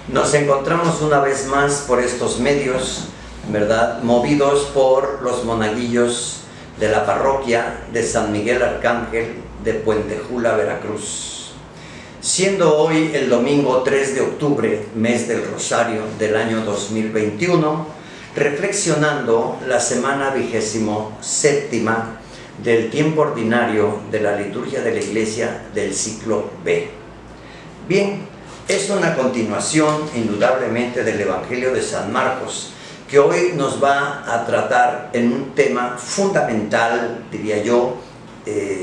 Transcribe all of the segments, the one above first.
Nos encontramos una vez más por estos medios, ¿verdad?, movidos por los monaguillos de la parroquia de San Miguel Arcángel de Puentejula, Veracruz. Siendo hoy el domingo 3 de octubre, mes del Rosario del año 2021, reflexionando la semana 27ª del tiempo ordinario de la liturgia de la Iglesia del ciclo B. Bien, es una continuación indudablemente del Evangelio de San Marcos, que hoy nos va a tratar en un tema fundamental, diría yo,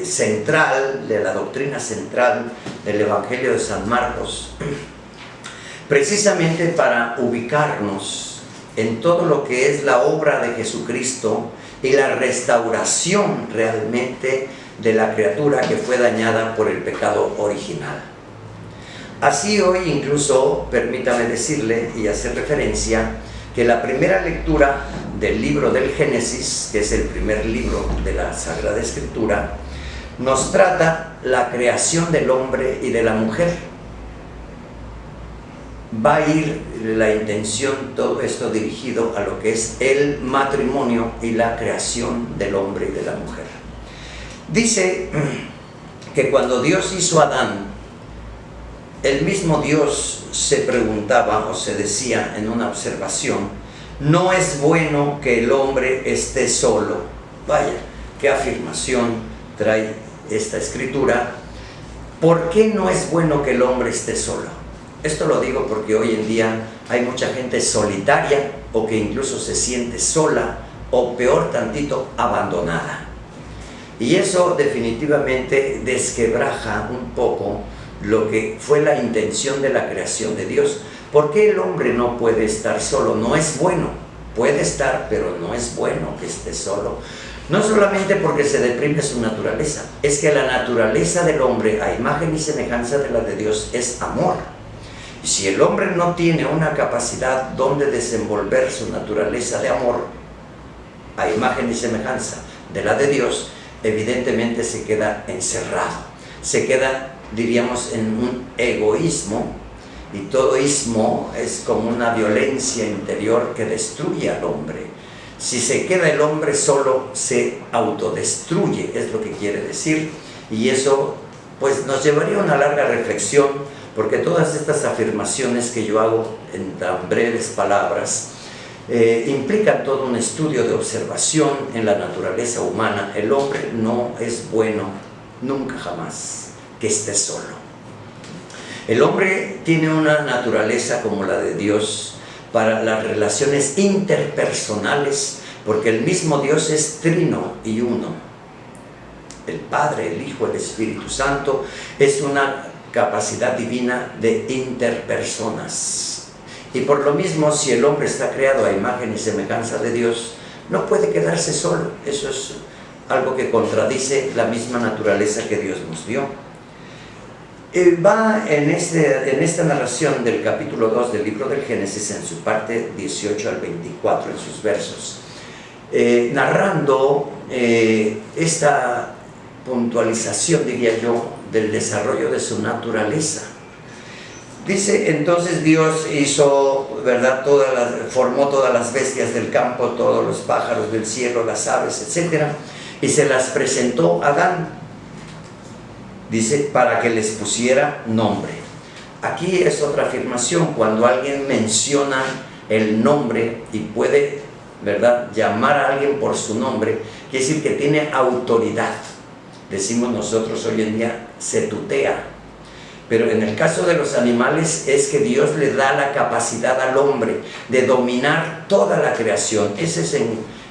central, de la doctrina central del Evangelio de San Marcos, precisamente para ubicarnos en todo lo que es la obra de Jesucristo y la restauración realmente de la criatura que fue dañada por el pecado original. Así hoy incluso, permítame decirle y hacer referencia, que la primera lectura del libro del Génesis, que es el primer libro de la Sagrada Escritura, nos trata la creación del hombre y de la mujer. Va a ir la intención, todo esto dirigido a lo que es el matrimonio y la creación del hombre y de la mujer. Dice que cuando Dios hizo a Adán, el mismo Dios se preguntaba o se decía en una observación: no es bueno que el hombre esté solo. Vaya, qué afirmación trae esta escritura. ¿Por qué no es bueno que el hombre esté solo? Esto lo digo porque hoy en día hay mucha gente solitaria o que incluso se siente sola o peor tantito, abandonada. Y eso definitivamente desquebraja un poco lo que fue la intención de la creación de Dios. ¿Por qué el hombre no puede estar solo? No es bueno, puede estar, pero no es bueno que esté solo. No solamente porque se deprime su naturaleza, es que la naturaleza del hombre, a imagen y semejanza de la de Dios, es amor. Y si el hombre no tiene una capacidad donde desenvolver su naturaleza de amor, a imagen y semejanza de la de Dios, evidentemente se queda encerrado, se queda, diríamos, en un egoísmo, y todo ismo es como una violencia interior que destruye al hombre. Si se queda el hombre solo, se autodestruye, es lo que quiere decir, y eso pues nos llevaría a una larga reflexión, porque todas estas afirmaciones que yo hago en tan breves palabras implican todo un estudio de observación en la naturaleza humana. El hombre no es bueno nunca jamás que esté solo. El hombre tiene una naturaleza como la de Dios para las relaciones interpersonales, porque el mismo Dios es trino y uno. El Padre, el Hijo, el Espíritu Santo es una capacidad divina de interpersonas. Y por lo mismo, si el hombre está creado a imagen y semejanza de Dios, no puede quedarse solo. Eso es algo que contradice la misma naturaleza que Dios nos dio. Va en esta narración del capítulo 2 del libro del Génesis, en su parte 18 al 24, en sus versos, narrando esta puntualización, diría yo, del desarrollo de su naturaleza. Dice: entonces Dios hizo, ¿verdad?, formó todas las bestias del campo, todos los pájaros del cielo, las aves, etc., y se las presentó a Adán. Dice, para que les pusiera nombre. Aquí es otra afirmación. Cuando alguien menciona el nombre y puede, ¿verdad?, llamar a alguien por su nombre, quiere decir que tiene autoridad. Decimos nosotros hoy en día, se tutea. Pero en el caso de los animales es que Dios le da la capacidad al hombre de dominar toda la creación. Ese es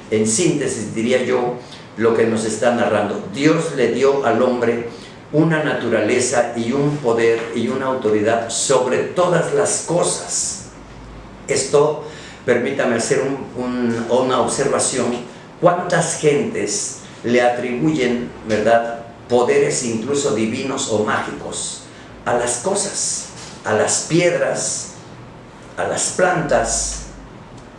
en síntesis, diría yo, lo que nos está narrando. Dios le dio al hombre una naturaleza y un poder y una autoridad sobre todas las cosas. Esto, permítame hacer una observación. ¿Cuántas gentes le atribuyen, ¿verdad?, poderes incluso divinos o mágicos a las cosas, a las piedras, a las plantas,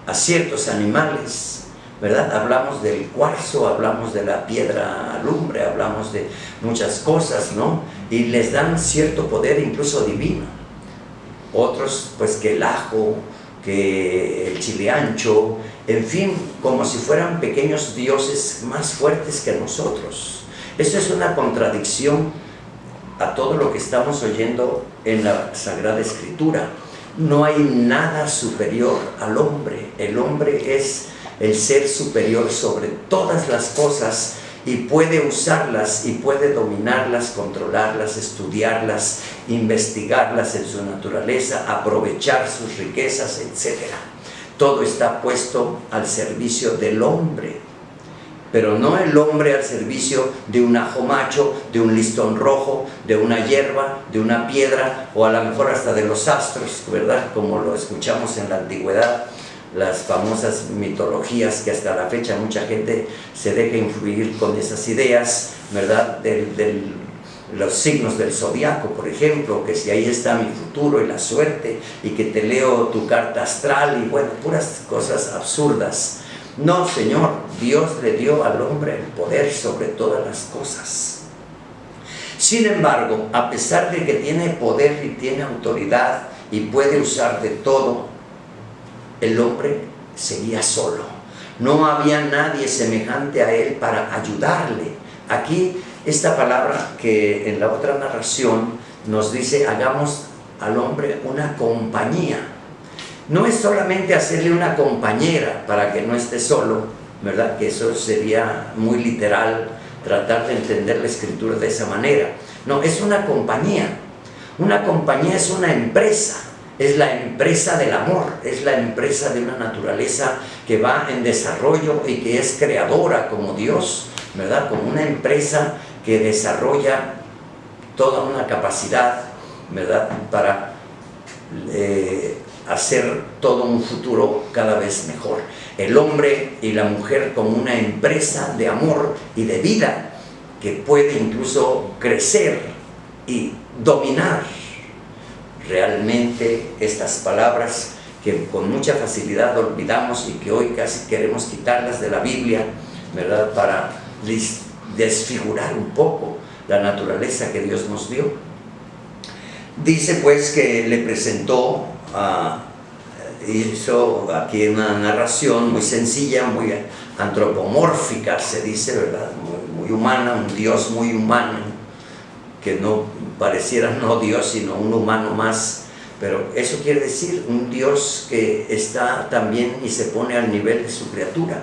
a ciertos animales? ¿Verdad? Hablamos del cuarzo, hablamos de la piedra alumbre, hablamos de muchas cosas, ¿no? Y les dan cierto poder incluso divino. otros pues que el ajo, que el chile ancho, en fin, como si fueran pequeños dioses más fuertes que nosotros. Eso es una contradicción a todo lo que estamos oyendo en la Sagrada Escritura. No hay nada superior al hombre. El hombre es el ser superior sobre todas las cosas y puede usarlas y puede dominarlas, controlarlas, estudiarlas, investigarlas en su naturaleza, aprovechar sus riquezas, etc. Todo está puesto al servicio del hombre, pero no el hombre al servicio de un ajo macho, de un listón rojo, de una hierba, de una piedra, o a lo mejor hasta de los astros, ¿verdad? Como lo escuchamos en la antigüedad, las famosas mitologías, que hasta la fecha mucha gente se deja influir con esas ideas, ¿verdad? Los signos del zodiaco, por ejemplo, que si ahí está mi futuro y la suerte, y que te leo tu carta astral, y bueno, puras cosas absurdas. No, Señor, Dios le dio al hombre el poder sobre todas las cosas. Sin embargo, a pesar de que tiene poder y tiene autoridad y puede usar de todo, el hombre seguía solo. No había nadie semejante a él para ayudarle. Aquí, esta palabra que en la otra narración nos dice, hagamos al hombre una compañía. No es solamente hacerle una compañera para que no esté solo, ¿verdad? Que eso sería muy literal, tratar de entender la Escritura de esa manera. No, es una compañía. Una compañía es una empresa. Es la empresa del amor, es la empresa de una naturaleza que va en desarrollo y que es creadora como Dios, ¿verdad? Como una empresa que desarrolla toda una capacidad, ¿verdad? Para hacer todo un futuro cada vez mejor. El hombre y la mujer como una empresa de amor y de vida que puede incluso crecer y dominar. Realmente estas palabras que con mucha facilidad olvidamos y que hoy casi queremos quitarlas de la Biblia, ¿verdad? Para desfigurar un poco la naturaleza que Dios nos dio. Dice pues que le presentó, hizo aquí una narración muy sencilla, muy antropomórfica, se dice, ¿verdad? Muy humana, un Dios muy humano, que no pareciera no Dios, sino un humano más, pero eso quiere decir un Dios que está también y se pone al nivel de su criatura.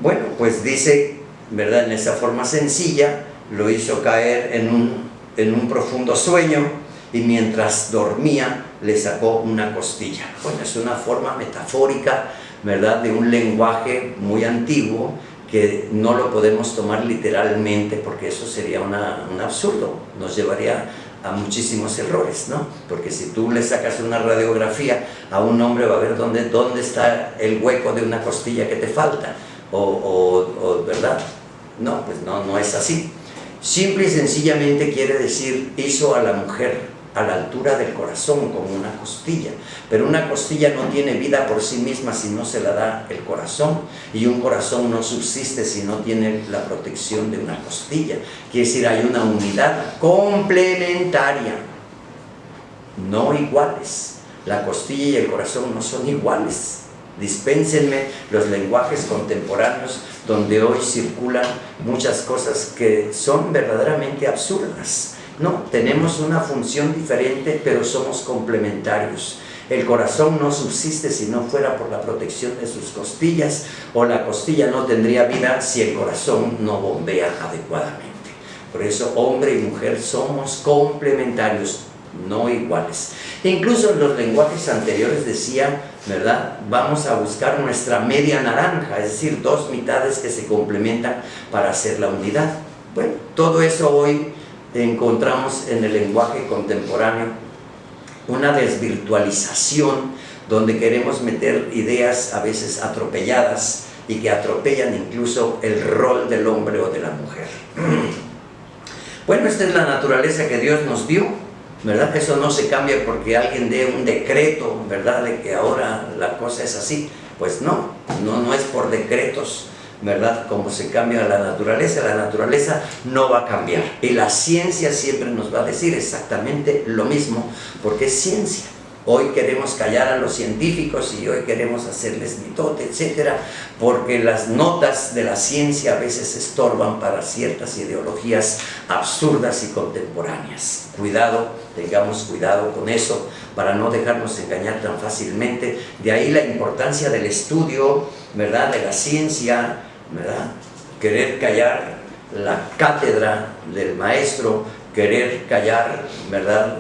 Bueno, pues dice, ¿verdad? En esa forma sencilla, lo hizo caer en un profundo sueño, y mientras dormía le sacó una costilla. Bueno, es una forma metafórica, ¿verdad? De un lenguaje muy antiguo, que no lo podemos tomar literalmente, porque eso sería un absurdo, nos llevaría a muchísimos errores, ¿no? Porque si tú le sacas una radiografía a un hombre, va a ver dónde está el hueco de una costilla que te falta, ¿verdad? No, pues no es así. Simple y sencillamente quiere decir, hizo a la mujer a la altura del corazón como una costilla, pero una costilla no tiene vida por sí misma si no se la da el corazón, y un corazón no subsiste si no tiene la protección de una costilla. Quiere decir, hay una unidad complementaria, no iguales. La costilla y el corazón no son iguales. Dispénsenme los lenguajes contemporáneos donde hoy circulan muchas cosas que son verdaderamente absurdas. No, tenemos una función diferente, pero somos complementarios. El corazón no subsiste si no fuera por la protección de sus costillas, o la costilla no tendría vida si el corazón no bombea adecuadamente. Por eso, hombre y mujer somos complementarios, no iguales. Incluso en los lenguajes anteriores decía, ¿verdad? Vamos a buscar nuestra media naranja, es decir, dos mitades que se complementan para hacer la unidad. Bueno, todo eso hoy encontramos en el lenguaje contemporáneo una desvirtualización donde queremos meter ideas a veces atropelladas y que atropellan incluso el rol del hombre o de la mujer. Bueno, esta es la naturaleza que Dios nos dio, ¿verdad? Eso no se cambia porque alguien dé un decreto, ¿verdad? De que ahora la cosa es así. Pues no es por decretos, ¿verdad? Como se cambia la naturaleza no va a cambiar. Y la ciencia siempre nos va a decir exactamente lo mismo, porque es ciencia. Hoy queremos callar a los científicos y hoy queremos hacerles mitote, etcétera, porque las notas de la ciencia a veces estorban para ciertas ideologías absurdas y contemporáneas. Cuidado, tengamos cuidado con eso para no dejarnos engañar tan fácilmente. De ahí la importancia del estudio, ¿verdad?, de la ciencia, ¿verdad? Querer callar la cátedra del maestro, querer callar, ¿verdad?,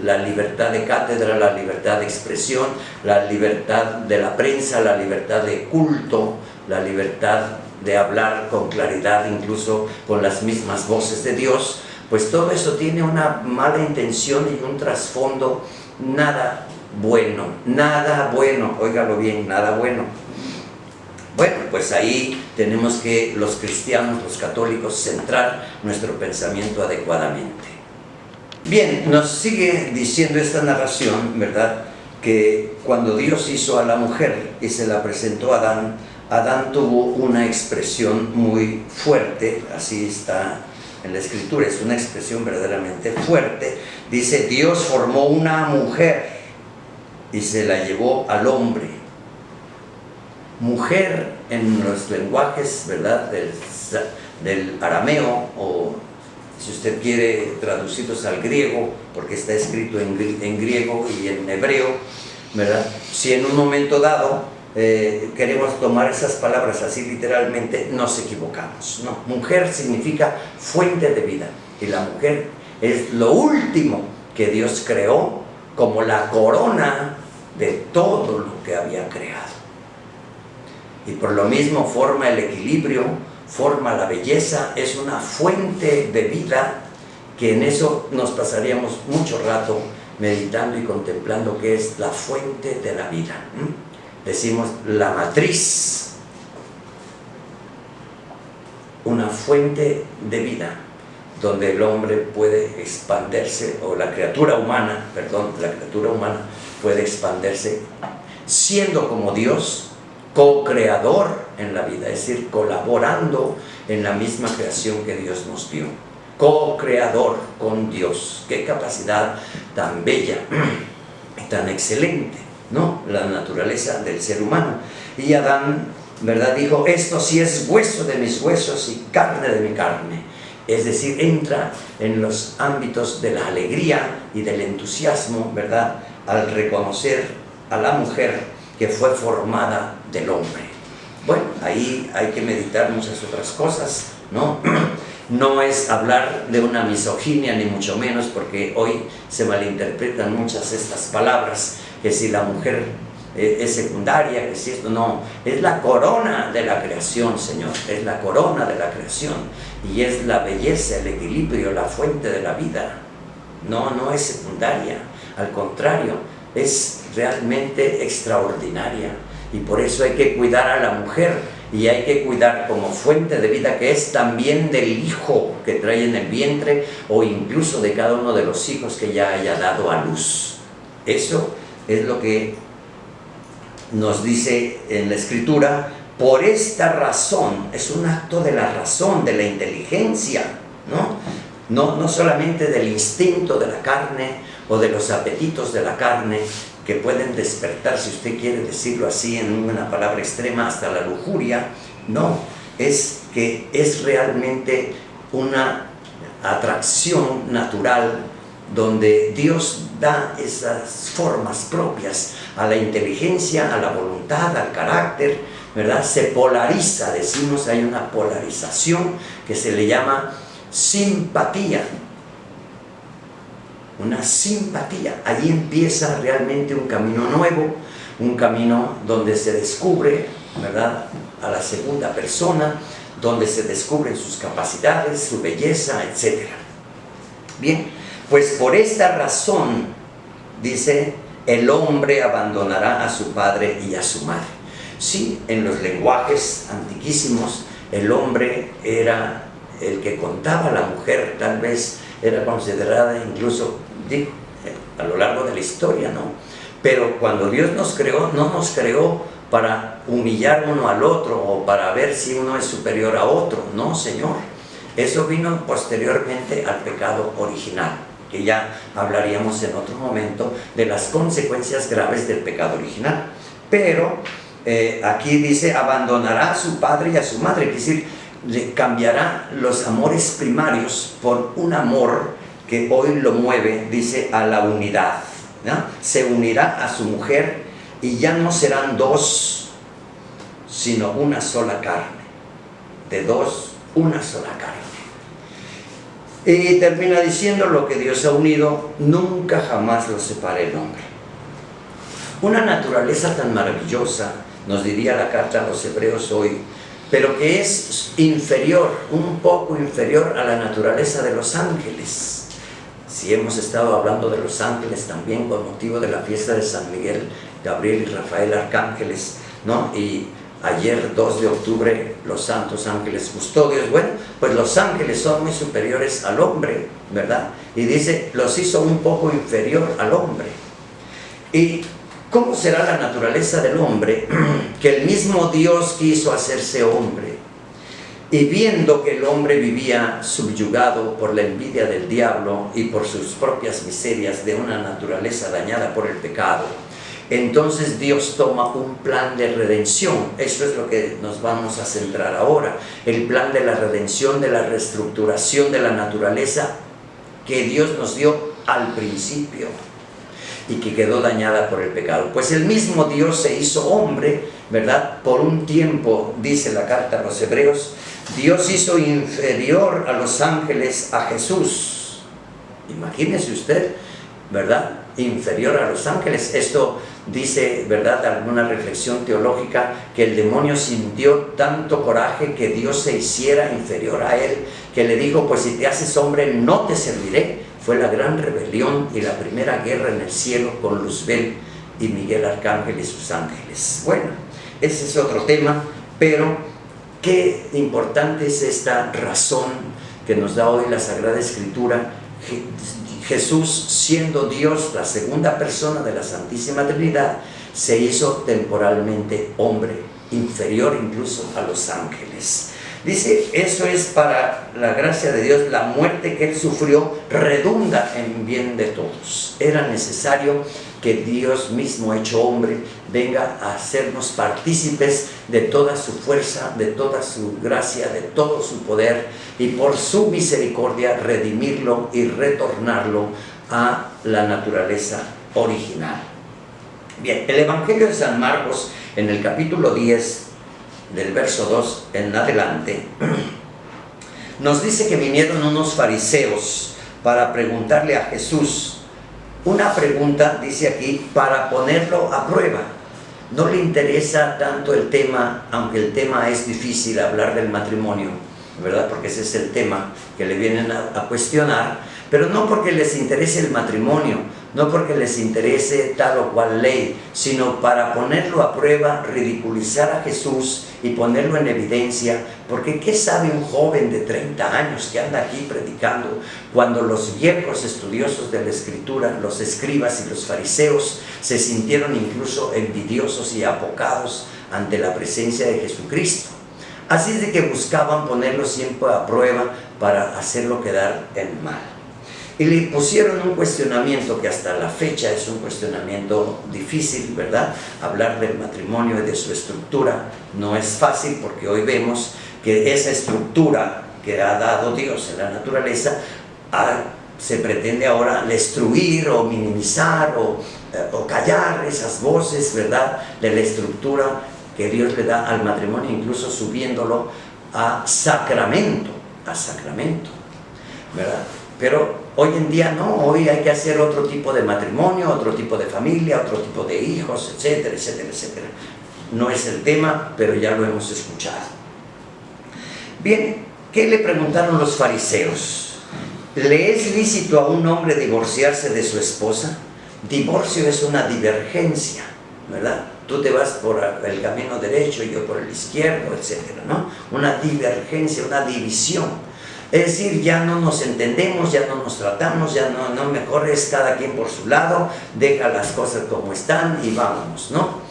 la libertad de cátedra, la libertad de expresión, la libertad de la prensa, la libertad de culto, la libertad de hablar con claridad, incluso con las mismas voces de Dios. Pues todo eso tiene una mala intención y un trasfondo nada bueno, óigalo bien, nada bueno. Bueno, pues ahí tenemos que los cristianos, los católicos, centrar nuestro pensamiento adecuadamente. Bien, nos sigue diciendo esta narración, ¿verdad?, que cuando Dios hizo a la mujer y se la presentó a Adán, Adán tuvo una expresión muy fuerte, así está en la Escritura, es una expresión verdaderamente fuerte. Dice, Dios formó una mujer y se la llevó al hombre. Mujer en los lenguajes, ¿verdad?, del arameo, o si usted quiere traducirlos al griego, porque está escrito en griego y en hebreo, ¿verdad? Si en un momento dado queremos tomar esas palabras así literalmente, nos equivocamos. No, mujer significa fuente de vida, y la mujer es lo último que Dios creó como la corona de todo lo que había creado. Y por lo mismo forma el equilibrio, forma la belleza, es una fuente de vida, que en eso nos pasaríamos mucho rato meditando y contemplando qué es la fuente de la vida. Decimos la matriz, una fuente de vida, donde el hombre puede expandirse, o la criatura humana, puede expandirse, siendo como Dios, co-creador en la vida, es decir, colaborando en la misma creación que Dios nos dio. Co-creador con Dios. Qué capacidad tan bella y tan excelente, ¿no?, la naturaleza del ser humano. Y Adán, ¿verdad?, dijo, esto sí es hueso de mis huesos y carne de mi carne. Es decir, entra en los ámbitos de la alegría y del entusiasmo, ¿verdad?, al reconocer a la mujer que fue formada del hombre. Bueno, ahí hay que meditar muchas otras cosas, ¿no? No es hablar de una misoginia, ni mucho menos, porque hoy se malinterpretan muchas estas palabras, que si la mujer es secundaria, que si esto, no, es la corona de la creación, Señor, es la corona de la creación, y es la belleza, el equilibrio, la fuente de la vida. No es secundaria, al contrario, es realmente extraordinaria, y por eso hay que cuidar a la mujer, y hay que cuidar como fuente de vida, que es también del hijo que trae en el vientre, o incluso de cada uno de los hijos que ya haya dado a luz. Eso es lo que nos dice en la Escritura. Por esta razón, es un acto de la razón, de la inteligencia, no solamente del instinto de la carne o de los apetitos de la carne, que pueden despertar, si usted quiere decirlo así en una palabra extrema, hasta la lujuria. No, es que es realmente una atracción natural, donde Dios da esas formas propias a la inteligencia, a la voluntad, al carácter, ¿verdad? Se polariza, decimos, hay una polarización que se le llama simpatía. Una simpatía. Allí empieza realmente un camino nuevo, un camino donde se descubre, ¿verdad?, a la segunda persona, donde se descubren sus capacidades, su belleza, etc. Bien, pues por esta razón, dice, el hombre abandonará a su padre y a su madre. Sí, en los lenguajes antiquísimos, el hombre era el que contaba, la mujer tal vez era considerada incluso, digo, a lo largo de la historia, ¿no? Pero cuando Dios nos creó, no nos creó para humillar uno al otro o para ver si uno es superior a otro, no, Señor. Eso vino posteriormente al pecado original, que ya hablaríamos en otro momento de las consecuencias graves del pecado original. Pero aquí dice, abandonará a su padre y a su madre, es decir, le cambiará los amores primarios por un amor que hoy lo mueve, dice, a la unidad, ¿no? Se unirá a su mujer y ya no serán dos, sino una sola carne. De dos, una sola carne. Y termina diciendo, lo que Dios ha unido, nunca jamás lo separe el hombre. Una naturaleza tan maravillosa, nos diría la carta a los hebreos hoy, pero que es inferior, un poco inferior a la naturaleza de los ángeles. Si hemos estado hablando de los ángeles también con motivo de la fiesta de San Miguel, Gabriel y Rafael arcángeles, ¿no? Y ayer 2 de octubre los santos ángeles custodios. Bueno, pues los ángeles son muy superiores al hombre, ¿verdad? Y dice, los hizo un poco inferior al hombre. ¿Y cómo será la naturaleza del hombre? Que el mismo Dios quiso hacerse hombre, y viendo que el hombre vivía subyugado por la envidia del diablo y por sus propias miserias de una naturaleza dañada por el pecado, entonces Dios toma un plan de redención. Eso es lo que nos vamos a centrar ahora, el plan de la redención, de la reestructuración de la naturaleza que Dios nos dio al principio y que quedó dañada por el pecado. Pues el mismo Dios se hizo hombre, ¿verdad? Por un tiempo, dice la carta a los hebreos, Dios hizo inferior a los ángeles a Jesús. Imagínese usted, ¿verdad? Inferior a los ángeles. Esto dice, ¿verdad?, alguna reflexión teológica, que el demonio sintió tanto coraje que Dios se hiciera inferior a él, que le dijo, pues si te haces hombre no te serviré. Fue la gran rebelión y la primera guerra en el cielo con Luzbel y Miguel Arcángel y sus ángeles. Bueno, ese es otro tema, pero qué importante es esta razón que nos da hoy la Sagrada Escritura. Jesús, siendo Dios, la segunda persona de la Santísima Trinidad, se hizo temporalmente hombre, inferior incluso a los ángeles. Dice, eso es para la gracia de Dios, la muerte que Él sufrió redunda en bien de todos. Era necesario que Dios mismo, hecho hombre, venga a hacernos partícipes de toda su fuerza, de toda su gracia, de todo su poder, y por su misericordia redimirlo y retornarlo a la naturaleza original. Bien, el Evangelio de San Marcos, en el capítulo 10, del verso 2 en adelante, nos dice que vinieron unos fariseos para preguntarle a Jesús una pregunta, dice aquí, para ponerlo a prueba. No le interesa tanto el tema, aunque el tema es difícil, hablar del matrimonio, ¿verdad? Porque ese es el tema que le vienen a cuestionar, pero no porque les interese el matrimonio, no porque les interese tal o cual ley, sino para ponerlo a prueba, ridiculizar a Jesús y ponerlo en evidencia, porque ¿qué sabe un joven de 30 años que anda aquí predicando cuando los viejos estudiosos de la Escritura, los escribas y los fariseos, se sintieron incluso envidiosos y apocados ante la presencia de Jesucristo? Así es de que buscaban ponerlo siempre a prueba para hacerlo quedar en mal. Y le pusieron un cuestionamiento que hasta la fecha es un cuestionamiento difícil, ¿verdad? Hablar del matrimonio y de su estructura no es fácil, porque hoy vemos que esa estructura que ha dado Dios en la naturaleza se pretende ahora destruir o minimizar o callar esas voces, ¿verdad?, de la estructura que Dios le da al matrimonio, incluso subiéndolo a sacramento, ¿verdad? Pero hoy en día no, hoy hay que hacer otro tipo de matrimonio, otro tipo de familia, otro tipo de hijos, etcétera, etcétera, etcétera. No es el tema, pero ya lo hemos escuchado. Bien, ¿qué le preguntaron los fariseos? ¿Le es lícito a un hombre divorciarse de su esposa? Divorcio es una divergencia, ¿verdad? Tú te vas por el camino derecho y yo por el izquierdo, etcétera, ¿no? Una divergencia, una división. Es decir, ya no nos entendemos, ya no nos tratamos, ya no mejor es cada quien por su lado, deja las cosas como están y vámonos, ¿no?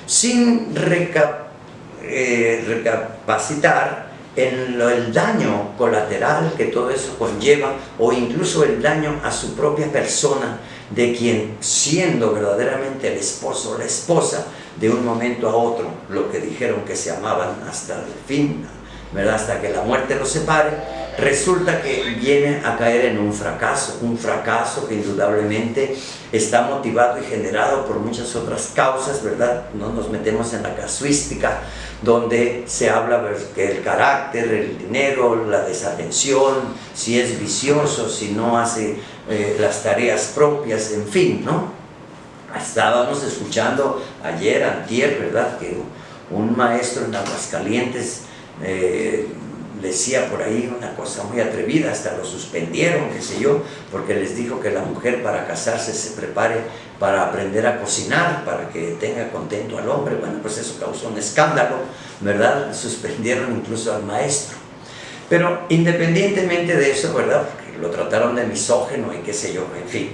Sin recapacitar en el daño colateral que todo eso conlleva, o incluso el daño a su propia persona, de quien, siendo verdaderamente el esposo o la esposa, de un momento a otro, lo que dijeron que se amaban hasta el fin, ¿verdad?, hasta que la muerte los separe, resulta que viene a caer en un fracaso que indudablemente está motivado y generado por muchas otras causas, ¿verdad? No nos metemos en la casuística, donde se habla que el carácter, el dinero, la desatención, si es vicioso, si no hace las tareas propias, en fin, ¿no? Estábamos escuchando ayer, antier, ¿verdad?, que un maestro en Aguascalientes decía por ahí una cosa muy atrevida, hasta lo suspendieron, qué sé yo, porque les dijo que la mujer para casarse se prepare para aprender a cocinar, para que tenga contento al hombre. Bueno, pues eso causó un escándalo, ¿verdad? Suspendieron incluso al maestro. Pero independientemente de eso, ¿verdad?, porque lo trataron de misógino y qué sé yo, en fin,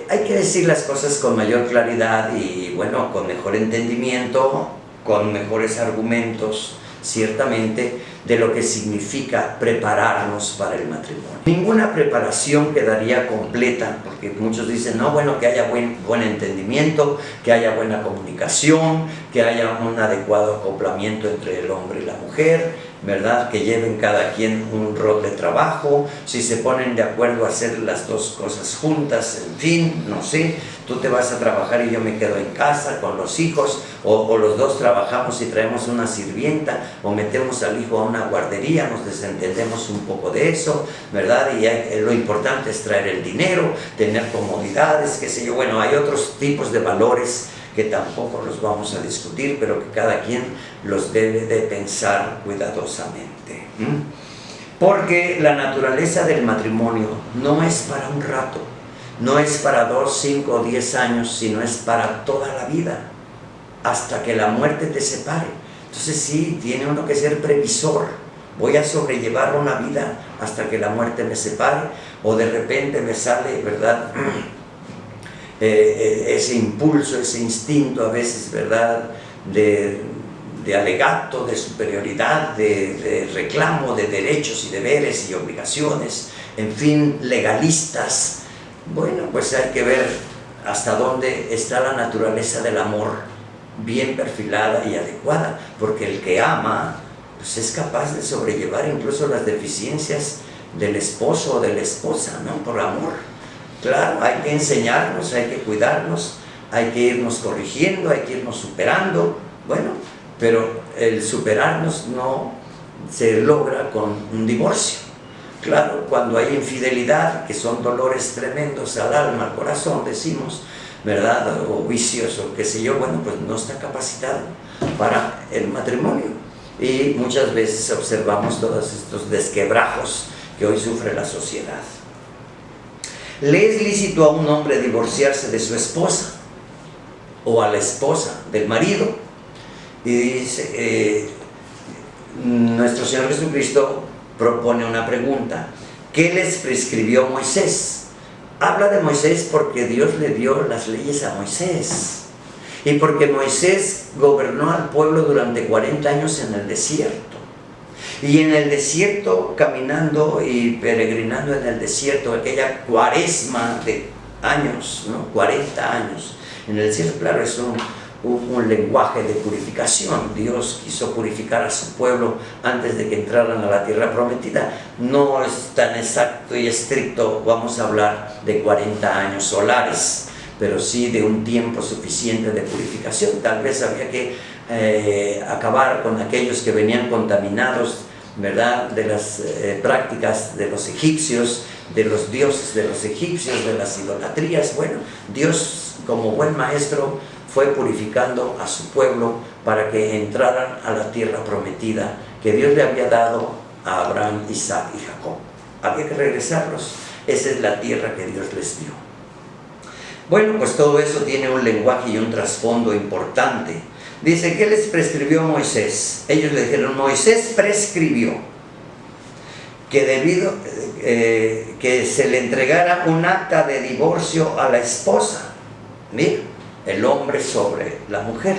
hay que decir las cosas con mayor claridad y, bueno, con mejor entendimiento, con mejores argumentos, ciertamente, de lo que significa prepararnos para el matrimonio. Ninguna preparación quedaría completa, porque muchos dicen, no, bueno, que haya buen entendimiento, que haya buena comunicación, que haya un adecuado acoplamiento entre el hombre y la mujer, ¿verdad?, que lleven cada quien un rol de trabajo, si se ponen de acuerdo a hacer las dos cosas juntas, en fin, no sé, tú te vas a trabajar y yo me quedo en casa con los hijos, o los dos trabajamos y traemos una sirvienta, o metemos al hijo a una guardería, nos desentendemos un poco de eso, ¿verdad? Y lo importante es traer el dinero, tener comodidades, qué sé yo. Bueno, hay otros tipos de valores que tampoco los vamos a discutir, pero que cada quien los debe de pensar cuidadosamente. Porque la naturaleza del matrimonio no es para un rato, no es para 2, 5 o 10 años, sino es para toda la vida, hasta que la muerte te separe. Entonces sí, tiene uno que ser previsor. Voy a sobrellevar una vida hasta que la muerte me separe, o de repente me sale, ¿verdad?, ese impulso, ese instinto a veces, ¿verdad?, de alegato, de superioridad, de reclamo de derechos y deberes y obligaciones, en fin, legalistas. Bueno, pues hay que ver hasta dónde está la naturaleza del amor bien perfilada y adecuada, porque el que ama, pues es capaz de sobrellevar incluso las deficiencias del esposo o de la esposa, ¿no?, por amor. Claro, hay que enseñarnos, hay que cuidarnos, hay que irnos corrigiendo, hay que irnos superando, bueno, pero el superarnos no se logra con un divorcio. Claro, cuando hay infidelidad, que son dolores tremendos al alma, al corazón, decimos, ¿verdad?, o vicios, o qué sé yo, bueno, pues no está capacitado para el matrimonio. Y muchas veces observamos todos estos desquebrajos que hoy sufre la sociedad. ¿Le es lícito a un hombre divorciarse de su esposa o a la esposa del marido? Y dice, nuestro Señor Jesucristo propone una pregunta: ¿qué les prescribió Moisés? Habla de Moisés porque Dios le dio las leyes a Moisés, y porque Moisés gobernó al pueblo durante 40 años en el desierto. Y en el desierto, caminando y peregrinando en el desierto, aquella cuaresma de años, ¿no?, 40 años en el desierto, claro, es un lenguaje de purificación. Dios quiso purificar a su pueblo antes de que entraran a la tierra prometida. No es tan exacto y estricto, vamos a hablar de 40 años solares, pero sí de un tiempo suficiente de purificación. Tal vez había que acabar con aquellos que venían contaminados, ¿verdad?, de las prácticas de los egipcios, de los dioses de los egipcios, de las idolatrías. Bueno, Dios, como buen maestro, fue purificando a su pueblo para que entraran a la tierra prometida que Dios le había dado a Abraham, Isaac y Jacob. Había que regresarlos. Esa es la tierra que Dios les dio. Bueno, pues todo eso tiene un lenguaje y un trasfondo importante. Dice, ¿qué les prescribió Moisés? Ellos le dijeron, Moisés prescribió que que se le entregara un acta de divorcio a la esposa. Mira, el hombre sobre la mujer.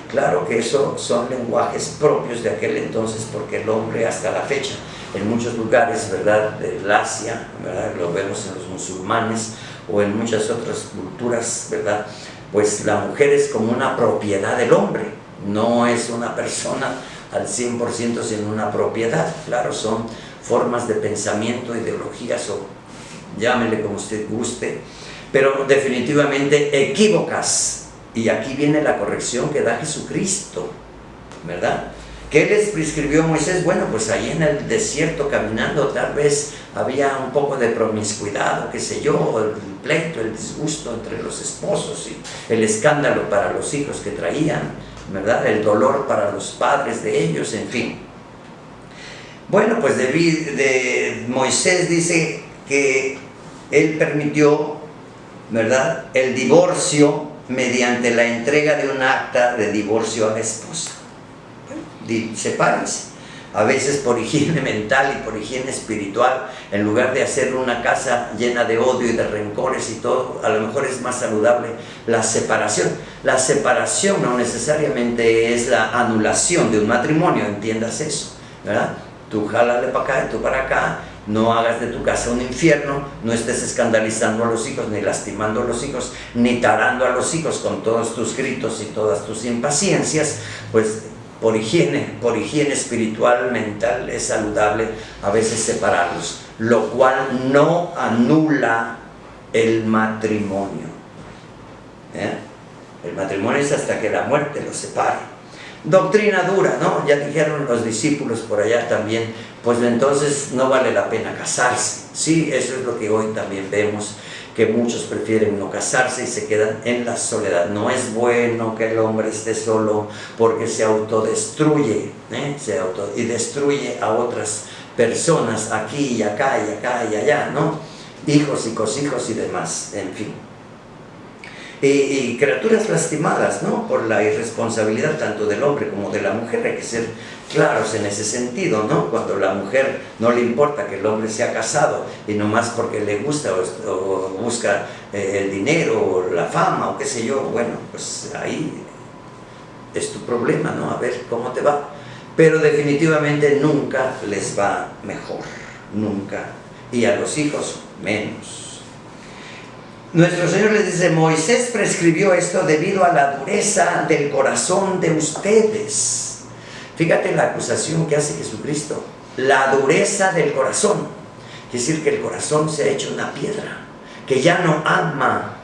Claro que eso son lenguajes propios de aquel entonces, porque el hombre hasta la fecha, en muchos lugares, ¿verdad?, del Asia, ¿verdad?, lo vemos en los musulmanes o en muchas otras culturas, ¿verdad?, pues la mujer es como una propiedad del hombre, no es una persona al 100%, sino una propiedad. Claro, son formas de pensamiento, ideologías, o llámele como usted guste, pero definitivamente equívocas. Y aquí viene la corrección que da Jesucristo, ¿verdad? ¿Qué les prescribió Moisés? Bueno, pues ahí en el desierto caminando tal vez había un poco de promiscuidad, o qué sé yo, el pleito, el disgusto entre los esposos y el escándalo para los hijos que traían, ¿verdad? El dolor para los padres de ellos, en fin. Bueno, pues de Moisés dice que él permitió, ¿verdad?, el divorcio mediante la entrega de un acta de divorcio a la esposa. Bueno, sepárense. A veces por higiene mental y por higiene espiritual, en lugar de hacer una casa llena de odio y de rencores y todo, a lo mejor es más saludable la separación. La separación no necesariamente es la anulación de un matrimonio, entiendas eso, ¿verdad? Tú jálale para acá y tú para acá. No hagas de tu casa un infierno, no estés escandalizando a los hijos, ni lastimando a los hijos, ni tarando a los hijos con todos tus gritos y todas tus impaciencias. Pues por higiene espiritual, mental, es saludable a veces separarlos, lo cual no anula el matrimonio. El matrimonio es hasta que la muerte los separe. Doctrina dura, ¿no? Ya dijeron los discípulos por allá también, pues entonces no vale la pena casarse. Sí, eso es lo que hoy también vemos, que muchos prefieren no casarse y se quedan en la soledad. No es bueno que el hombre esté solo, porque se autodestruye, y destruye a otras personas aquí y acá y acá y allá, ¿no? Hijos y cosijos y demás, en fin. Y criaturas lastimadas, ¿no?, por la irresponsabilidad tanto del hombre como de la mujer. Hay que ser claros en ese sentido, ¿no? Cuando la mujer no le importa que el hombre sea casado y nomás porque le gusta o busca el dinero o la fama o qué sé yo, bueno, pues ahí es tu problema, ¿no? A ver cómo te va. Pero definitivamente nunca les va mejor, nunca. Y a los hijos menos. Nuestro Señor les dice: Moisés prescribió esto debido a la dureza del corazón de ustedes. Fíjate la acusación que hace Jesucristo: la dureza del corazón. Quiere decir que el corazón se ha hecho una piedra, que ya no ama,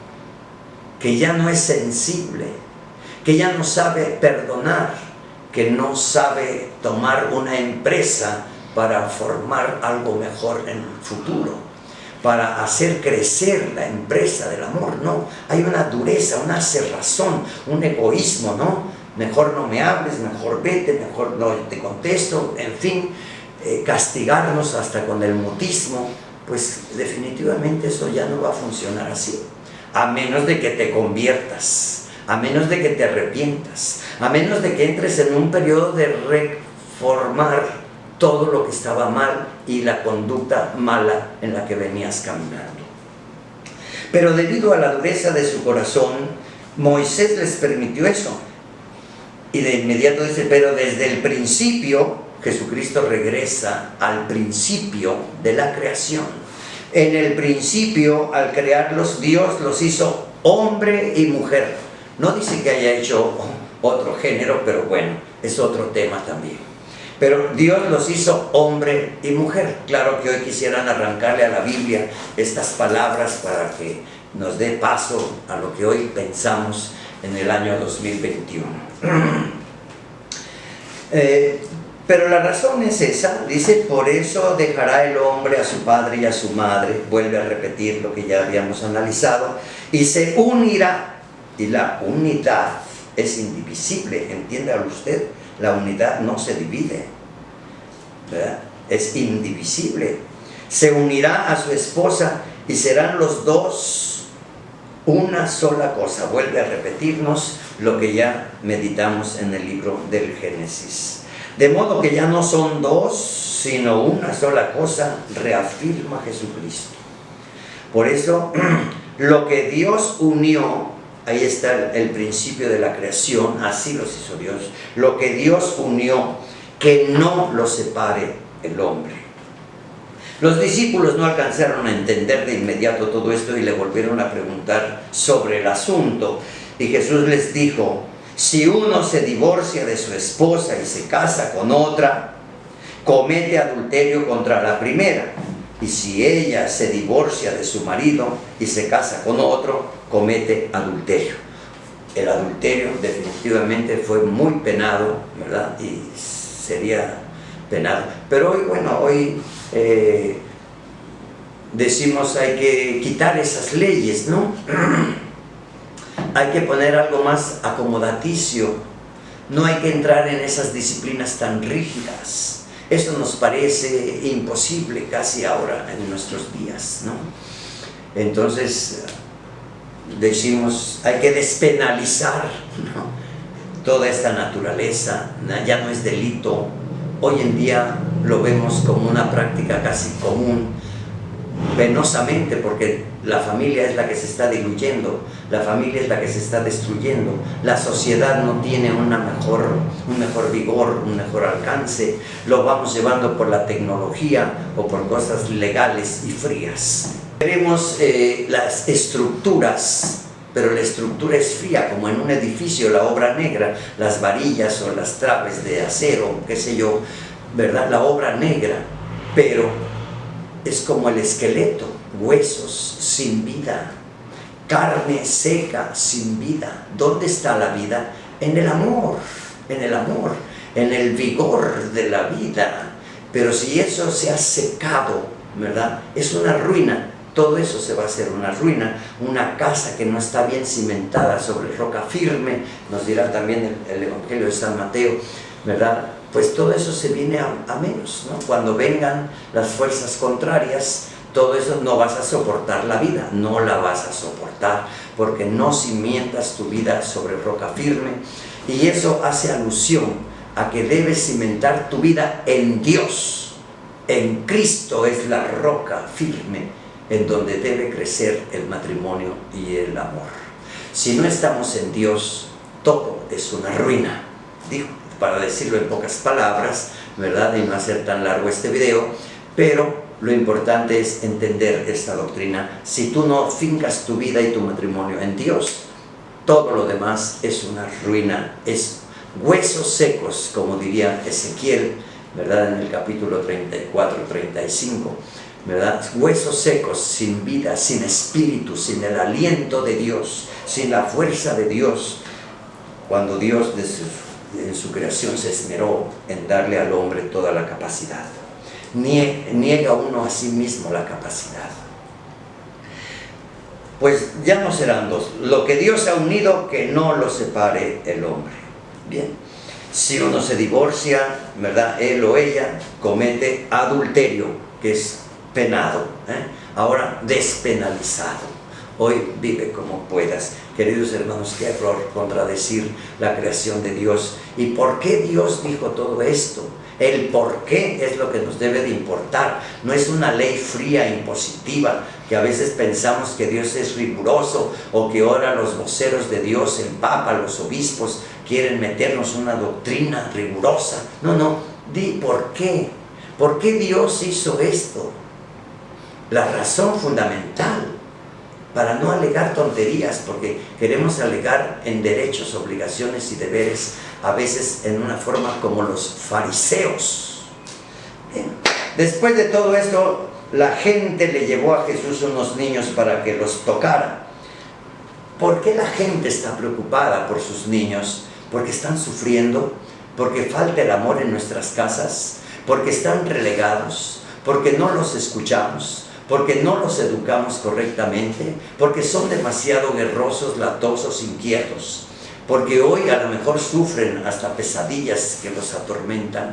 que ya no es sensible, que ya no sabe perdonar, que no sabe tomar una empresa para formar algo mejor en el futuro, para hacer crecer la empresa del amor. No, hay una dureza, una cerrazón, un egoísmo, ¿no? Mejor no me hables, mejor vete, mejor no te contesto, en fin, castigarnos hasta con el mutismo. Pues definitivamente eso ya no va a funcionar así, a menos de que te conviertas, a menos de que te arrepientas, a menos de que entres en un periodo de reformar todo lo que estaba mal y la conducta mala en la que venías caminando. Pero debido a la dureza de su corazón, Moisés les permitió eso. Y de inmediato dice: pero desde el principio, Jesucristo regresa al principio de la creación. En el principio, al crearlos, Dios los hizo hombre y mujer. No dice que haya hecho otro género, pero bueno, es otro tema también. Pero Dios los hizo hombre y mujer. Claro que hoy quisieran arrancarle a la Biblia estas palabras para que nos dé paso a lo que hoy pensamos en el año 2021. Pero la razón es esa. Dice: por eso dejará el hombre a su padre y a su madre. Vuelve a repetir lo que ya habíamos analizado. Y se unirá. Y la unidad es indivisible. Entiéndalo usted. La unidad no se divide, ¿verdad? Es indivisible. Se unirá a su esposa y serán los dos una sola cosa. Vuelve a repetirnos lo que ya meditamos en el libro del Génesis. De modo que ya no son dos, sino una sola cosa, reafirma Jesucristo. Por eso, lo que Dios unió, ahí está el principio de la creación, así los hizo Dios. Lo que Dios unió, que no lo separe el hombre. Los discípulos no alcanzaron a entender de inmediato todo esto y le volvieron a preguntar sobre el asunto. Y Jesús les dijo: si uno se divorcia de su esposa y se casa con otra, comete adulterio contra la primera. Y si ella se divorcia de su marido y se casa con otro, comete adulterio. El adulterio definitivamente fue muy penado, ¿verdad? Y sería penado. Pero hoy, bueno, hoy decimos hay que quitar esas leyes, ¿no? Hay que poner algo más acomodaticio. No hay que entrar en esas disciplinas tan rígidas. Eso nos parece imposible casi ahora en nuestros días, ¿no? Entonces decimos, hay que despenalizar, ¿no?, toda esta naturaleza. Ya no es delito. Hoy en día lo vemos como una práctica casi común, penosamente, porque la familia es la que se está diluyendo, la familia es la que se está destruyendo, la sociedad no tiene un mejor vigor, un mejor alcance, lo vamos llevando por la tecnología o por cosas legales y frías. Veremos las estructuras, pero la estructura es fría, como en un edificio, la obra negra, las varillas o las traves de acero, qué sé yo, ¿verdad? La obra negra, pero es como el esqueleto, huesos sin vida, carne seca sin vida. ¿Dónde está la vida? En el amor, en el vigor de la vida. Pero si eso se ha secado, ¿verdad?, es una ruina. Todo eso se va a hacer una ruina, una casa que no está bien cimentada sobre roca firme, nos dirá también el Evangelio de San Mateo, ¿verdad? Pues todo eso se viene a menos, ¿no? Cuando vengan las fuerzas contrarias, todo eso no vas a soportar la vida, no la vas a soportar, porque no cimientas tu vida sobre roca firme, y eso hace alusión a que debes cimentar tu vida en Dios. En Cristo es la roca firme en donde debe crecer el matrimonio y el amor. Si no estamos en Dios, todo es una ruina. Digo, para decirlo en pocas palabras, ¿verdad?, y no hacer tan largo este video, pero lo importante es entender esta doctrina. Si tú no fincas tu vida y tu matrimonio en Dios, todo lo demás es una ruina, es huesos secos, como diría Ezequiel, ¿verdad?, en el capítulo 34, 35, ¿verdad? Huesos secos, sin vida, sin espíritu, sin el aliento de Dios, sin la fuerza de Dios, cuando Dios en su creación se esmeró en darle al hombre toda la capacidad. Niega uno a sí mismo la capacidad. Pues ya no serán dos. Lo que Dios ha unido, que no lo separe el hombre. Bien, si uno se divorcia, ¿verdad?, él o ella comete adulterio, que es penado, ahora despenalizado. Hoy vive como puedas. Queridos hermanos, qué error contradecir la creación de Dios. ¿Y por qué Dios dijo todo esto? El por qué es lo que nos debe de importar. No es una ley fría, impositiva, que a veces pensamos que Dios es riguroso, o que ahora los voceros de Dios, el Papa, los obispos, quieren meternos una doctrina rigurosa. No, di por qué. ¿Por qué Dios hizo esto? La razón fundamental, para no alegar tonterías, porque queremos alegar en derechos, obligaciones y deberes, a veces en una forma como los fariseos. Bien. Después de todo esto, la gente le llevó a Jesús unos niños para que los tocara. ¿Por qué la gente está preocupada por sus niños? Porque están sufriendo, porque falta el amor en nuestras casas, porque están relegados, porque no los escuchamos, porque no los educamos correctamente, porque son demasiado guerrosos, latosos, inquietos, porque hoy a lo mejor sufren hasta pesadillas que los atormentan.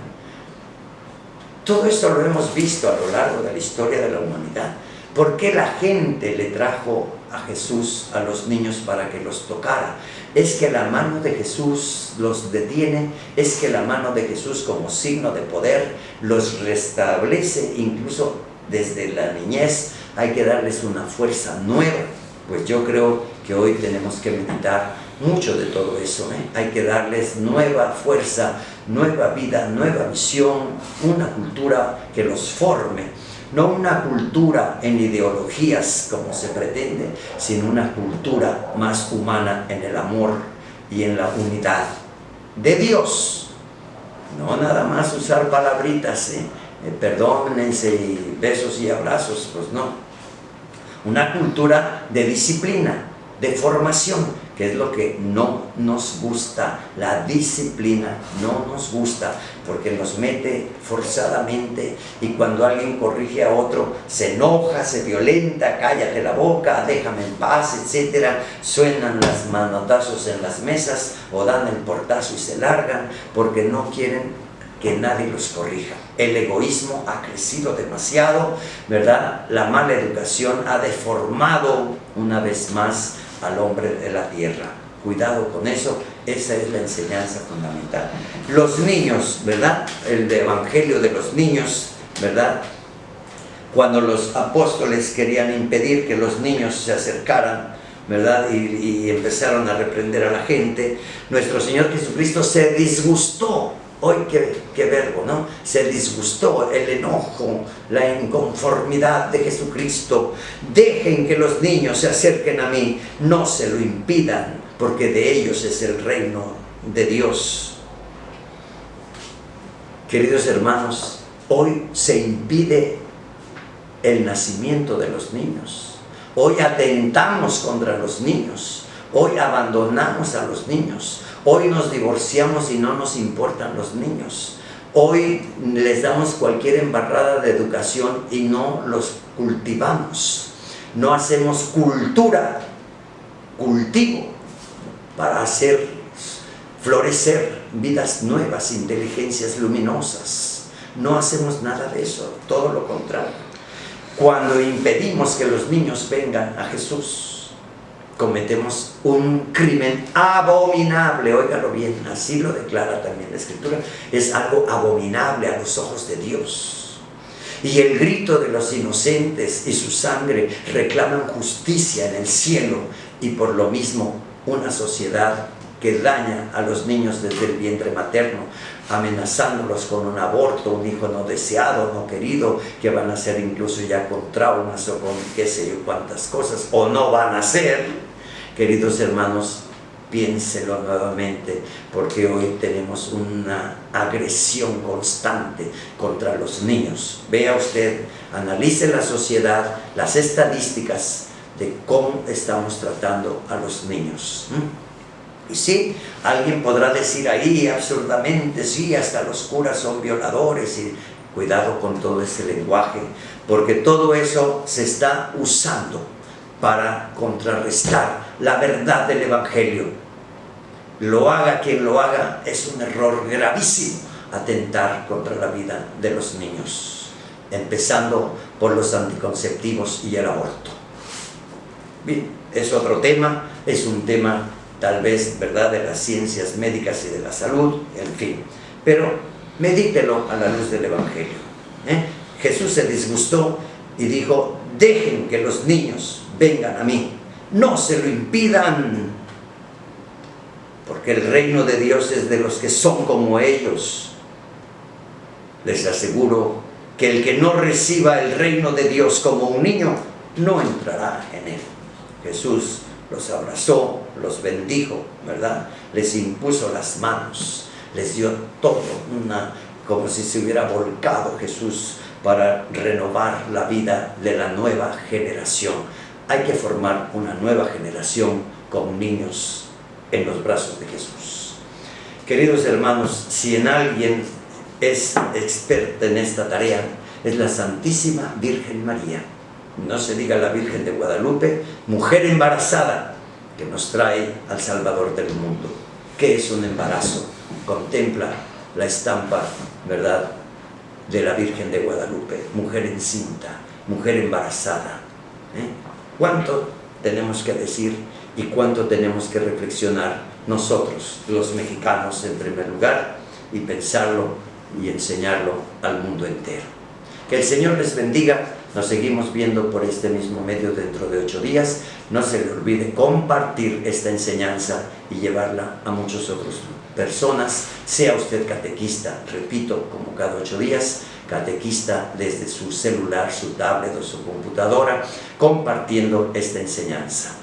Todo esto lo hemos visto a lo largo de la historia de la humanidad. ¿Por qué la gente le trajo a Jesús a los niños para que los tocara? Es que la mano de Jesús los detiene, es que la mano de Jesús, como signo de poder, los restablece. Incluso desde la niñez hay que darles una fuerza nueva Pues yo creo que hoy tenemos que meditar mucho de todo eso, ¿eh? Hay que darles nueva fuerza, nueva vida, nueva visión, una cultura que los forme, no una cultura en ideologías como se pretende, sino una cultura más humana en el amor y en la unidad de Dios. No nada más usar palabritas, perdónense y besos y abrazos, pues no. Una cultura de disciplina, de formación, que es lo que no nos gusta. La disciplina no nos gusta porque nos mete forzadamente, y cuando alguien corrige a otro se enoja, se violenta, cállate la boca, déjame en paz, etc. Suenan las manotazos en las mesas o dan el portazo y se largan porque no quieren que nadie los corrija. El egoísmo ha crecido demasiado, ¿verdad? La mala educación ha deformado una vez más al hombre de la tierra. Cuidado con eso, esa es la enseñanza fundamental. Los niños, ¿verdad? El evangelio de los niños, ¿verdad? Cuando los apóstoles querían impedir que los niños se acercaran, ¿verdad? Y empezaron a reprender a la gente, nuestro Señor Jesucristo se disgustó. Hoy qué verbo, ¿no? Se disgustó, el enojo, la inconformidad de Jesucristo. Dejen que los niños se acerquen a mí, no se lo impidan, porque de ellos es el reino de Dios. Queridos hermanos, hoy se impide el nacimiento de los niños. Hoy atentamos contra los niños. Hoy abandonamos a los niños. Hoy nos divorciamos y no nos importan los niños. Hoy les damos cualquier embarrada de educación y no los cultivamos. No hacemos cultura, cultivo, para hacer florecer vidas nuevas, inteligencias luminosas. No hacemos nada de eso, todo lo contrario. Cuando impedimos que los niños vengan a Jesús, cometemos un crimen abominable. Óigalo bien, así lo declara también la Escritura. Es algo abominable a los ojos de Dios. Y el grito de los inocentes y su sangre reclaman justicia en el cielo, y por lo mismo una sociedad que daña a los niños desde el vientre materno, amenazándolos con un aborto, un hijo no deseado, no querido, que van a ser incluso ya con traumas o con qué sé yo cuántas cosas, o no van a ser. Queridos hermanos, piénselo nuevamente, porque hoy tenemos una agresión constante contra los niños. Vea usted, analice la sociedad, las estadísticas de cómo estamos tratando a los niños. Y sí, alguien podrá decir ahí absurdamente, sí, hasta los curas son violadores, y cuidado con todo ese lenguaje, porque todo eso se está usando para contrarrestar la verdad del Evangelio. Lo haga quien lo haga, es un error gravísimo atentar contra la vida de los niños, empezando por los anticonceptivos y el aborto. Bien, es otro tema, es un tema tal vez, ¿verdad?, de las ciencias médicas y de la salud, en fin, pero medítelo a la luz del Evangelio. Jesús se disgustó y dijo: dejen que los niños vengan a mí, no se lo impidan, porque el reino de Dios es de los que son como ellos. Les aseguro que el que no reciba el reino de Dios como un niño, no entrará en él. Jesús los abrazó, los bendijo, ¿verdad? Les impuso las manos, les dio todo, como si se hubiera volcado Jesús para renovar la vida de la nueva generación. Hay que formar una nueva generación con niños en los brazos de Jesús. Queridos hermanos, si en alguien es experta en esta tarea, es la Santísima Virgen María. No se diga la Virgen de Guadalupe, mujer embarazada que nos trae al Salvador del mundo. ¿Qué es un embarazo? Contempla la estampa, ¿verdad?, de la Virgen de Guadalupe, mujer encinta, mujer embarazada. ¿Cuánto tenemos que decir y cuánto tenemos que reflexionar nosotros, los mexicanos en primer lugar, y pensarlo y enseñarlo al mundo entero? Que el Señor les bendiga. Nos seguimos viendo por este mismo medio dentro de 8 días. No se le olvide compartir esta enseñanza y llevarla a muchas otras personas. Sea usted catequista, repito, como cada 8 días, catequista desde su celular, su tablet o su computadora, compartiendo esta enseñanza.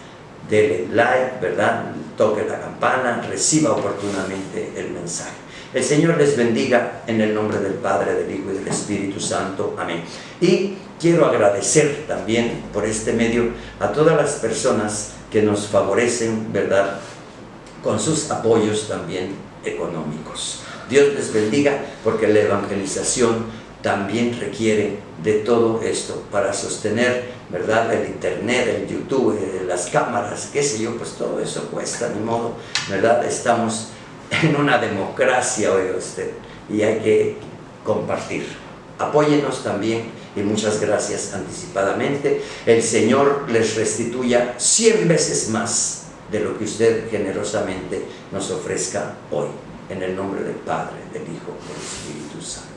Dele like, ¿verdad? Toque la campana, reciba oportunamente el mensaje. El Señor les bendiga en el nombre del Padre, del Hijo y del Espíritu Santo. Amén. Y quiero agradecer también por este medio a todas las personas que nos favorecen, ¿verdad?, con sus apoyos también económicos. Dios les bendiga, porque la evangelización también requiere de todo esto para sostener, ¿verdad?, el internet, el YouTube, las cámaras, qué sé yo, pues todo eso cuesta, ni modo, ¿verdad? Estamos en una democracia, oiga usted, y hay que compartir. Apóyenos también y muchas gracias anticipadamente. El Señor les restituya 100 veces más de lo que usted generosamente nos ofrezca hoy. En el nombre del Padre, del Hijo y del Espíritu Santo.